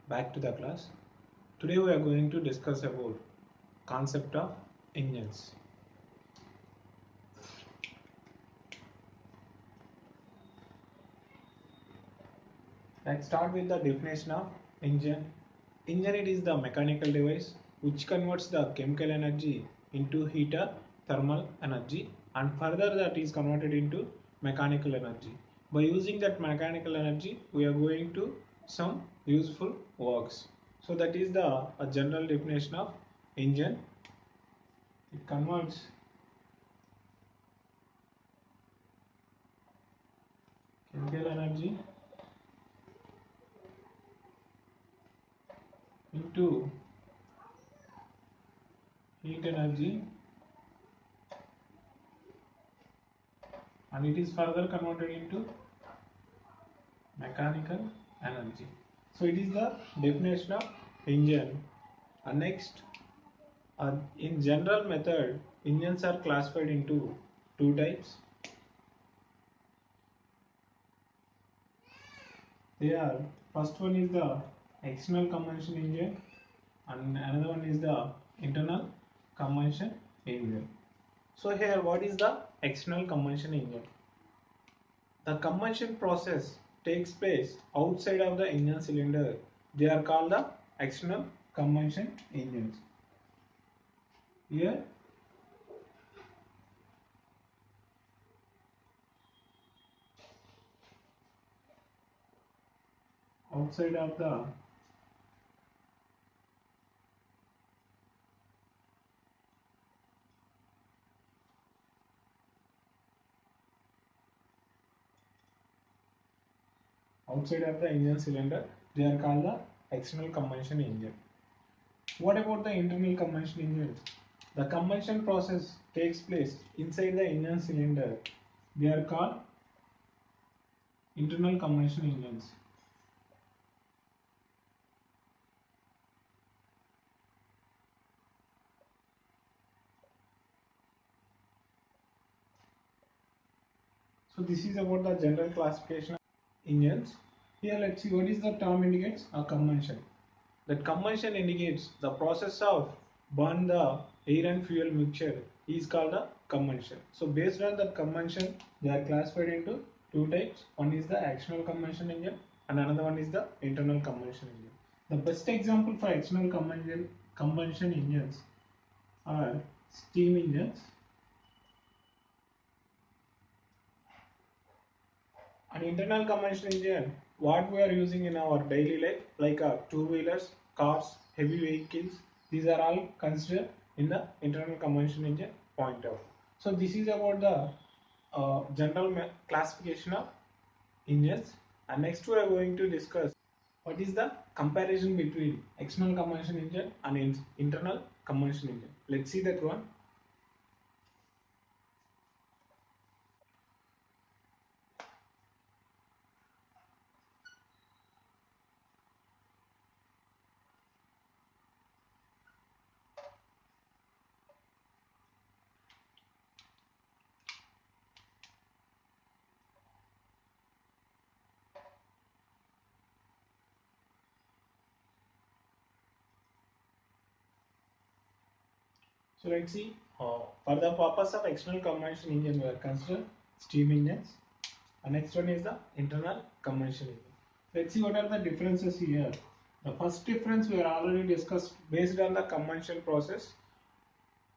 Back to the class. Today we are going to discuss about concept of engines. Let's start with the definition of engine. Engine it is the mechanical device which converts the chemical energy into heat or thermal energy, and further that is converted into mechanical energy. By using that mechanical energy we are going to some useful works. So that is the a general definition of engine. It converts chemical energy into heat energy, and it is further converted into mechanical energy. So it is the definition of engine. And next, in general method, engines are classified into two types. They are, first one is the external combustion engine and another one is the internal combustion engine. So here what is the external combustion engine? The combustion process takes place outside of the engine cylinder. They are called the external combustion engines. Here outside of the engine cylinder, they are called the external combustion engine. What about the internal combustion engine? The combustion process takes place inside the engine cylinder. They are called internal combustion engines. So this is about the general classification of engines. Here let's see what is the term indicates a combustion. That combustion indicates the process of burn the air and fuel mixture is called a combustion. So based on that combustion, they are classified into two types. One is the external combustion engine and another one is the internal combustion engine. The best example for external combustion engines are steam engines. An internal combustion engine, what we are using in our daily life, like two-wheelers, cars, heavy vehicles, these are all considered in the internal combustion engine point of. So this is about the general classification of engines. And next we are going to discuss what is the comparison between external combustion engine and internal combustion engine. Let's see that one. So let's see. For the purpose of external combustion engine, we are consider steam engines. And next one is the internal combustion engine. Let's see what are the differences here. The first difference we are already discussed based on the combustion process.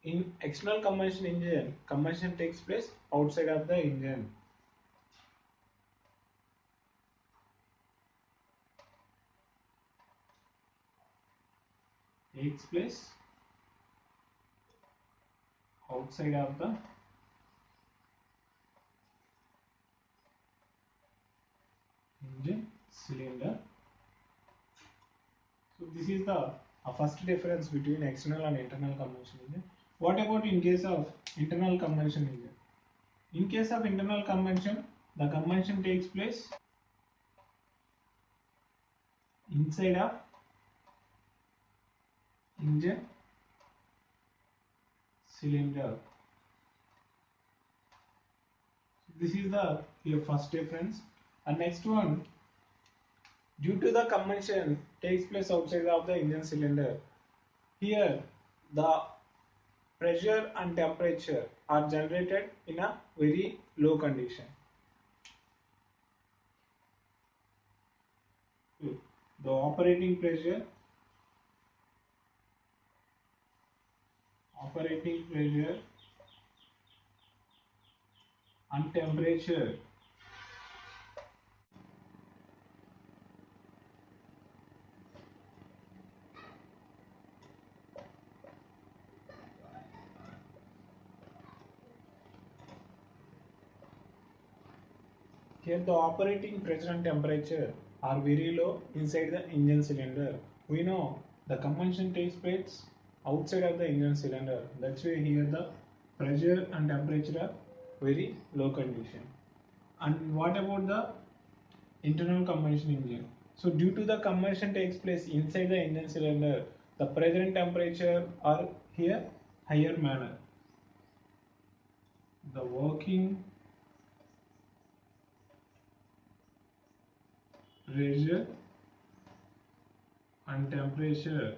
In external combustion engine, combustion takes place outside of the engine. Takes place outside of the engine cylinder. So this is the first difference between external and internal combustion engine. What about in case of internal combustion engine? In case of internal combustion, the combustion takes place inside of engine cylinder. This is the first difference. And next one, Due to the combustion takes place outside of the engine cylinder. Here the pressure and temperature are generated in a very low condition. The operating pressure and temperature here the operating pressure and temperature are very low inside the engine cylinder. We know the combustion takes place outside of the engine cylinder. That's why here the pressure and temperature are very low condition. And what about the internal combustion engine? So due to the combustion takes place inside the engine cylinder, the pressure and temperature are here higher manner. The working pressure and temperature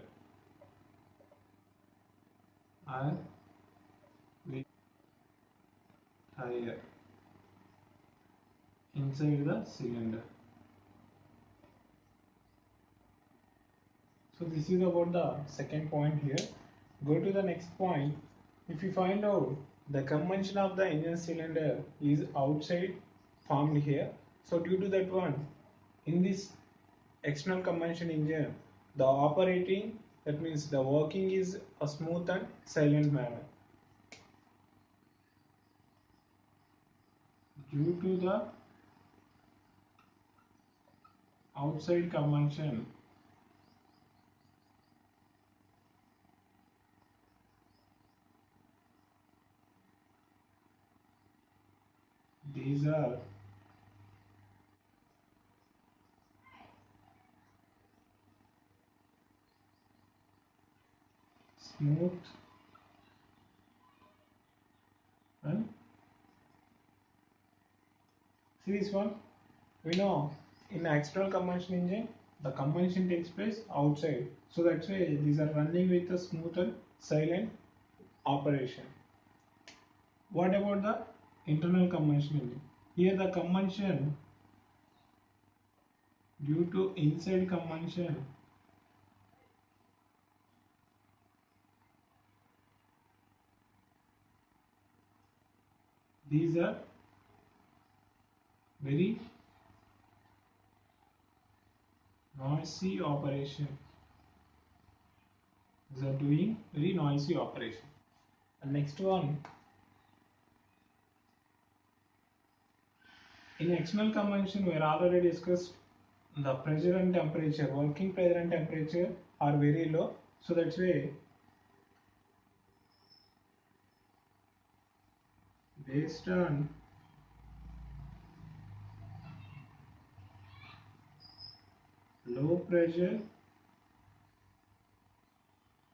are very higher inside the cylinder. So this is about the second point here. Go to the next point. If you find out the combustion of the engine cylinder is outside formed here. So due to that one, in this external combustion engine, the operating, that means the working is a smooth and silent manner. Due to the outside combustion, these are smooth and see this one. We know in external combustion engine the combustion takes place outside, so that's why these are running with a smooth and silent operation. What about the internal combustion engine? Here the combustion, due to inside combustion, these are very noisy operation. These are doing very noisy operation. And next one, in external combustion we are already discussed the pressure and temperature, working pressure and temperature are very low, so that's why based on low pressure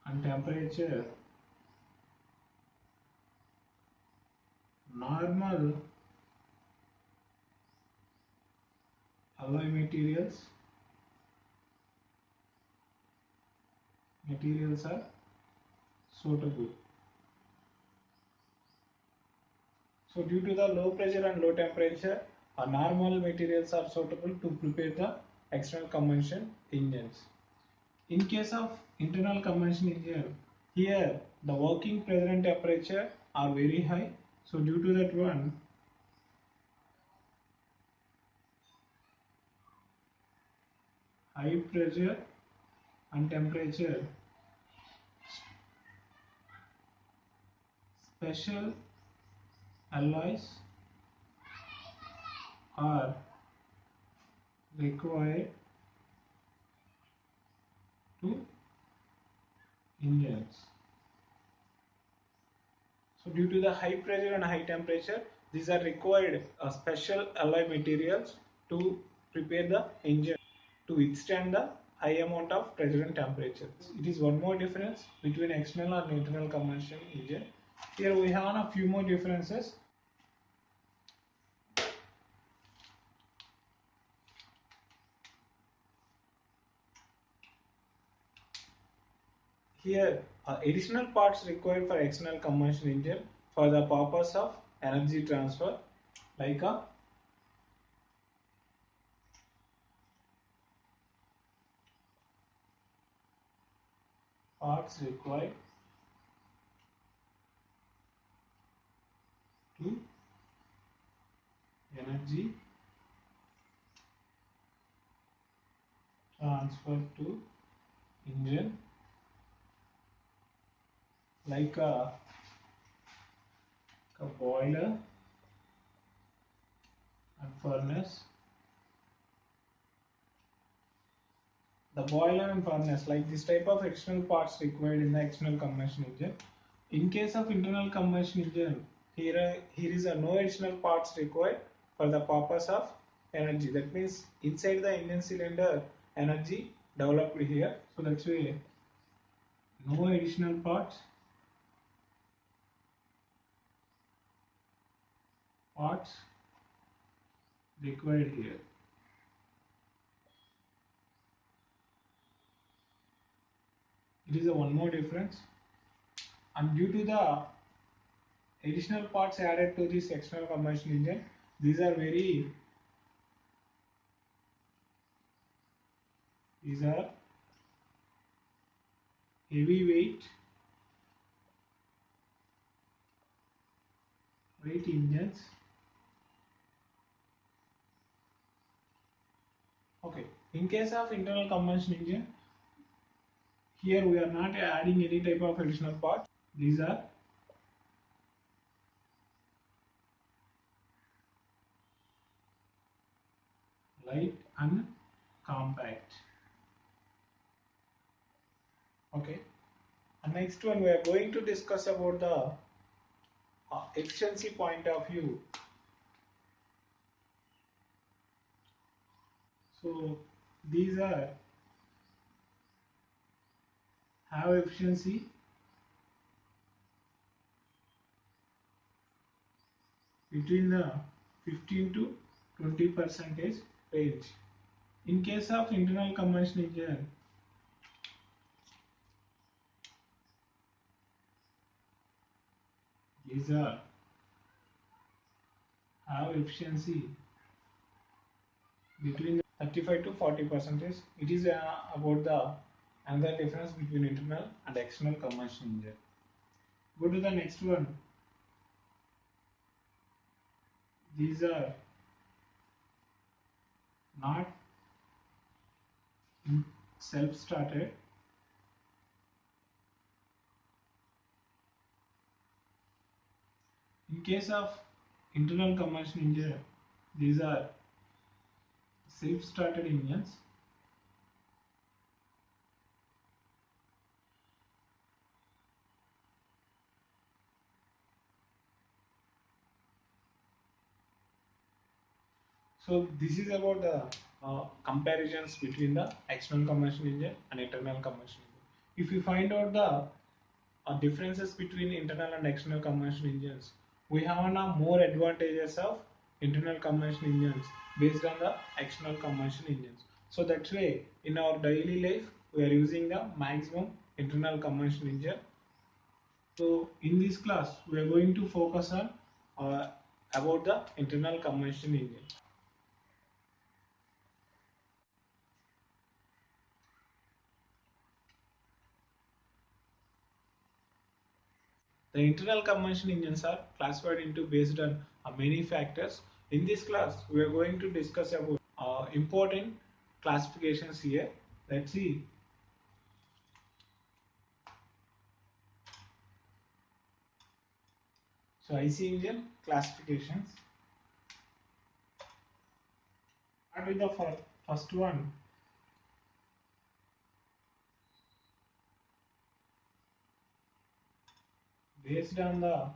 and temperature, normal alloy materials are suitable. So due to the low pressure and low temperature, normal materials are suitable to prepare the external combustion engines. In case of internal combustion engine, here the working pressure and temperature are very high. So due to that one, high pressure and temperature, special alloys are required to engines. So due to the high pressure and high temperature, these are required special alloy materials to prepare the engine to withstand the high amount of pressure and temperature. It is one more difference between external and internal combustion engine. Here we have a few more differences. Here, additional parts required for external combustion engine for the purpose of energy transfer, like a parts required to energy transfer to engine, like a boiler and furnace. The boiler and furnace, like this type of external parts required in the external combustion engine. In case of internal combustion engine, here is a no additional parts required for the purpose of energy. That means inside the engine cylinder, energy developed here. So that's why no additional parts required here. It is a one more difference, and due to the additional parts added to this external combustion engine, these are heavy weight engines. Okay, in case of internal combustion engine, here we are not adding any type of additional parts. These are light and compact. Okay, and next one we are going to discuss about the efficiency point of view. So these are have efficiency between the 15 to 20% range. In case of internal combustion engine, these are have efficiency between 35 to 40%. It is about the another difference between internal and external combustion engine. Go to the next one. These are not self-started. In case of internal combustion engine, these are self-started engines. So this is about the comparisons between the external combustion engine and internal combustion engine. If you find out the differences between internal and external combustion engines, we have now more advantages of internal combustion engines based on the external combustion engines. So that's why in our daily life we are using the maximum internal combustion engine. So in this class we are going to focus on about the internal combustion engine. The internal combustion engines are classified into based on many factors. In this class, we are going to discuss about important classifications here. Let's see. So IC engine classifications. Start with the first one. Based on the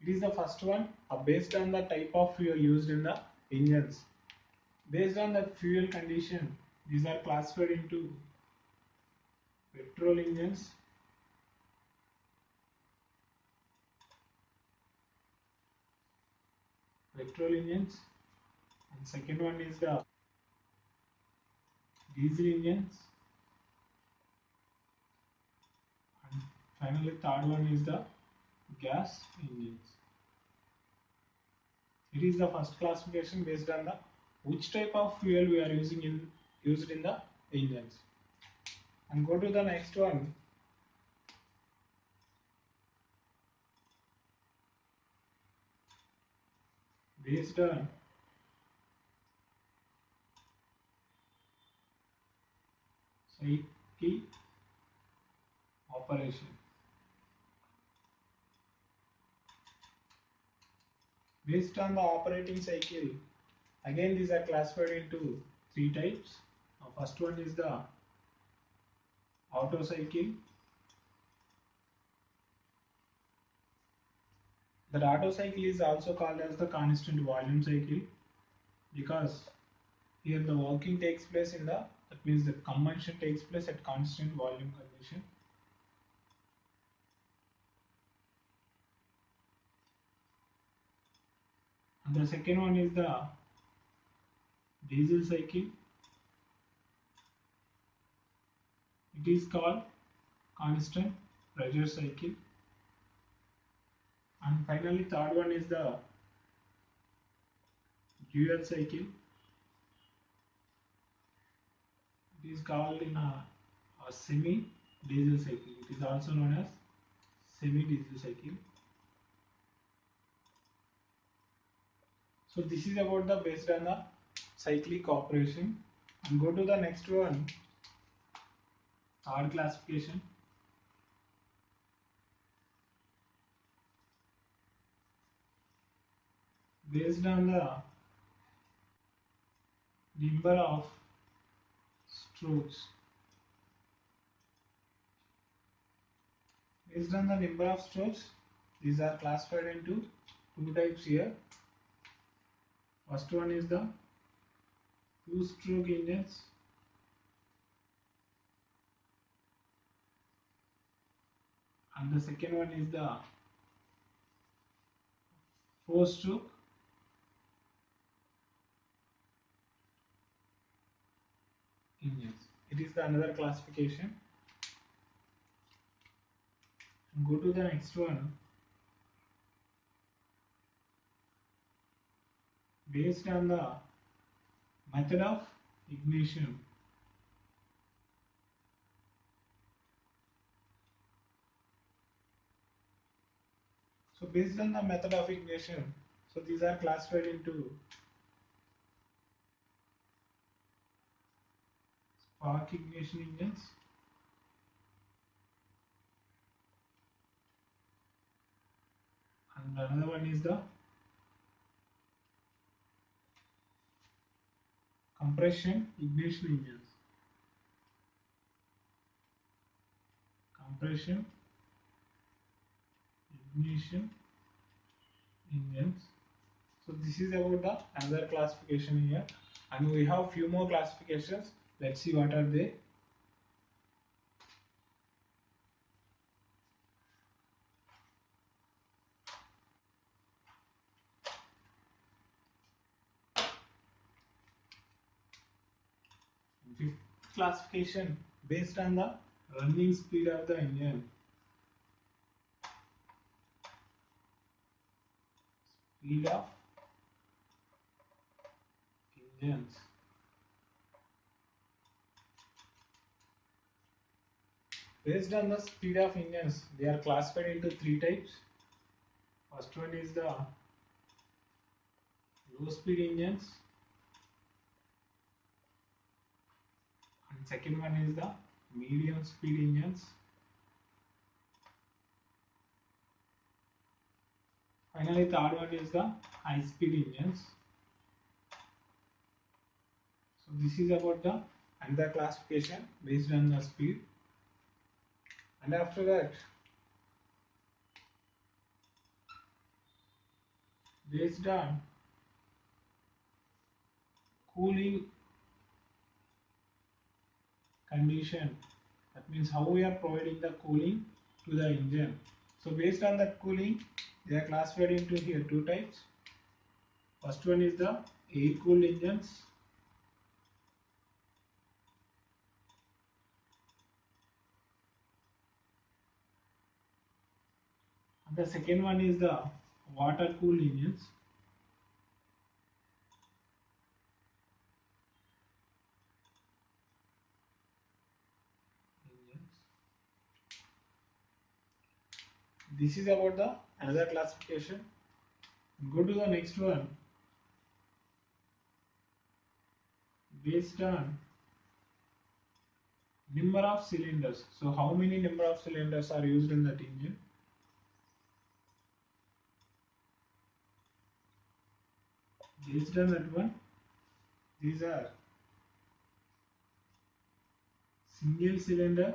it is the first one based on the type of fuel used in the engines. Based on the fuel condition, these are classified into petrol engines, petrol engines, and second one is the diesel engines, and finally third one is the gas engines. It is the first classification based on the which type of fuel we are used in the engines. And go to the next one. Based on cycle operation. Based on the operating cycle, again these are classified into three types. First one is the Otto cycle. The Otto cycle is also called as the constant volume cycle because here the working takes place in the, that means the combustion takes place at constant volume condition. And the second one is the diesel cycle. It is called constant pressure cycle. And finally third one is the dual cycle. It is called in a semi-diesel cycle. It is also known as semi-diesel cycle. So this is about the based on the cyclic operation. And go to the next one, third classification. Based on the number of strokes. Based on the number of strokes, these are classified into two types here. First one is the two-stroke engines, and the second one is the four-stroke engines. It is the another classification. Go to the next one. Based on the method of ignition. So based on the method of ignition, so these are classified into spark ignition engines, and another one is the compression ignition engines. Compression ignition engines. So this is about the another classification here, and we have few more classifications. Let's see what are they. Fifth classification based on the running speed of the engine. Speed of engines. Based on the speed of engines, they are classified into three types. First one is the low speed engines, and second one is the medium speed engines. Finally, third one is the high speed engines. So this is about the another classification based on the speed. And after that, based on cooling condition, that means how we are providing the cooling to the engine. So based on that cooling, they are classified into here two types. First one is the air-cooled engines. The second one is the water-cooled engines. This is about the another classification. Go to the next one. Based on number of cylinders. So how many number of cylinders are used in that engine? Based on that one, these are single cylinder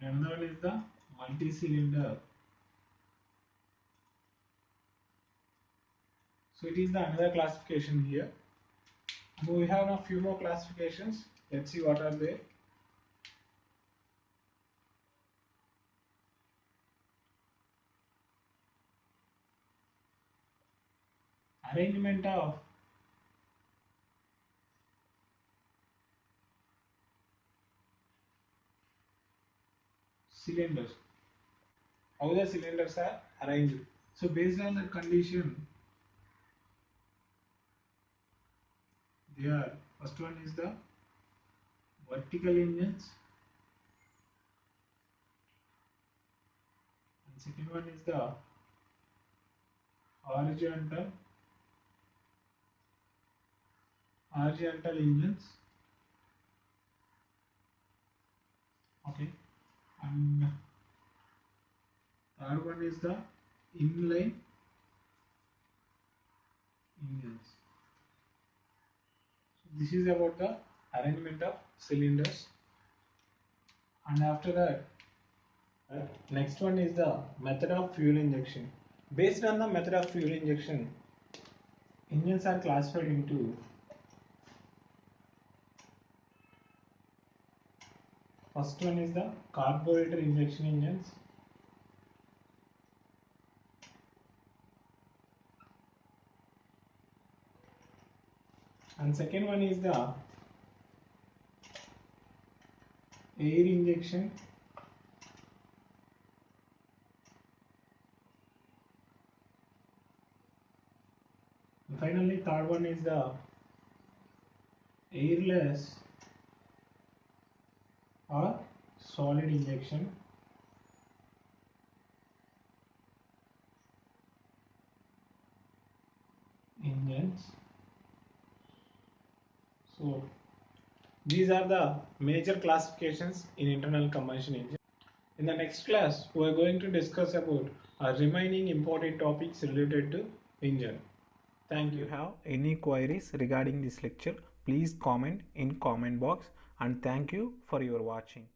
and another one is the multi-cylinder. So it is the another classification here. And we have a few more classifications. Let's see what are they. Arrangement of cylinders. How the cylinders are arranged. So based on the condition, they are, first one is the vertical engines and second one is the horizontal engines. Okay, and third one is the inline engines. So this is about the arrangement of cylinders. And after that, next one is the method of fuel injection. Based on the method of fuel injection, engines are classified into first one is the carburetor injection engines. And second one is the air injection. And finally, third one is the airless or solid injection. Engines. So these are the major classifications in internal combustion engine. In the next class, we are going to discuss about remaining important topics related to engine. Thank you. If you have any queries regarding this lecture, please comment in comment box, and thank you for your watching.